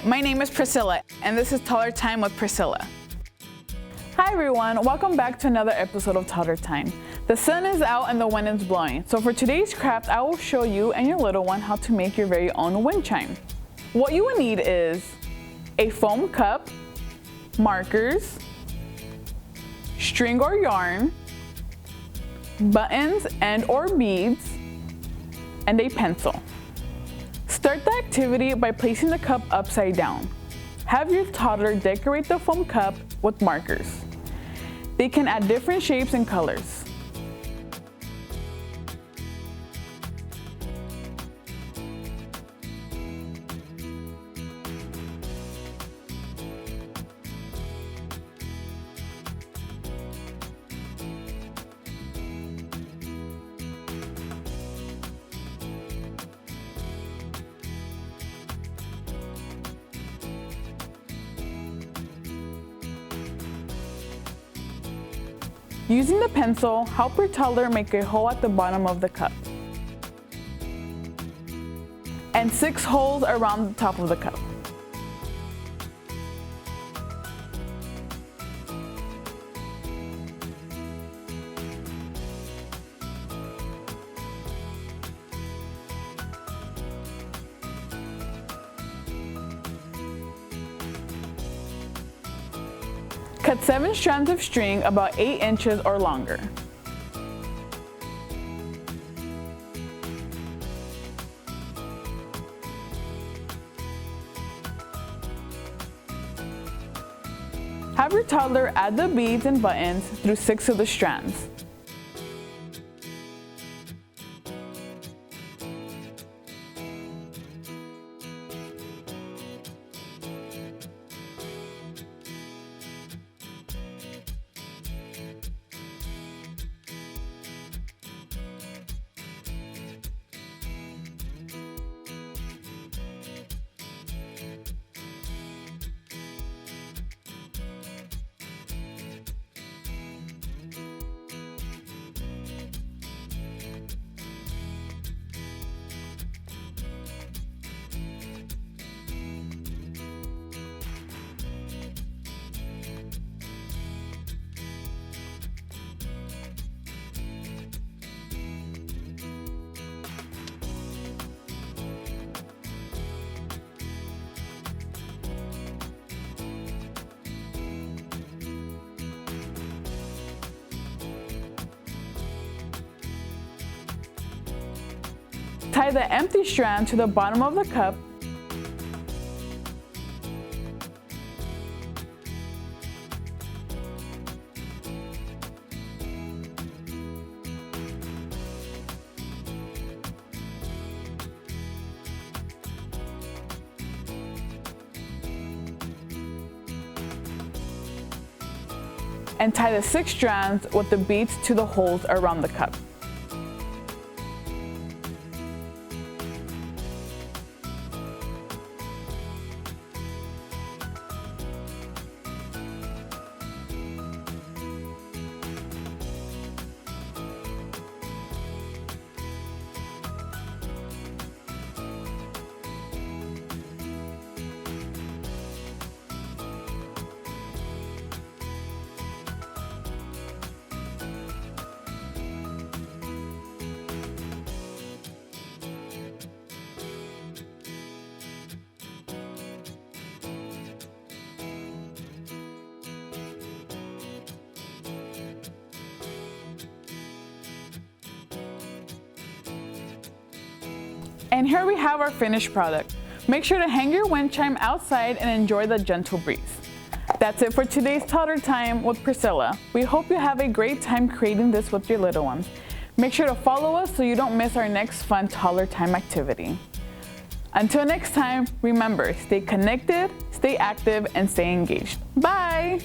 my name is Priscilla, and this is Toddler Time with Priscilla. Hi everyone, welcome back to another episode of Toddler Time. The sun is out and the wind is blowing, so for today's craft, I will show you and your little one how to make your very own wind chime. What you will need is a foam cup, markers, string or yarn, buttons and or beads, and a pencil. Start the activity by placing the cup upside down. Have your toddler decorate the foam cup with markers. They can add different shapes and colors. Using the pencil, help your toddler make a hole at the bottom of the cup and 6 holes around the top of the cup. Cut 7 strands of string about 8 inches or longer. Have your toddler add the beads and buttons through 6 of the strands. Tie the empty strand to the bottom of the cup and tie the 6 strands with the beads to the holes around the cup. And here we have our finished product. Make sure to hang your wind chime outside and enjoy the gentle breeze. That's it for today's Toddler Time with Priscilla. We hope you have a great time creating this with your little ones. Make sure to follow us so you don't miss our next fun Toddler Time activity. Until next time, remember, stay connected, stay active, and stay engaged. Bye!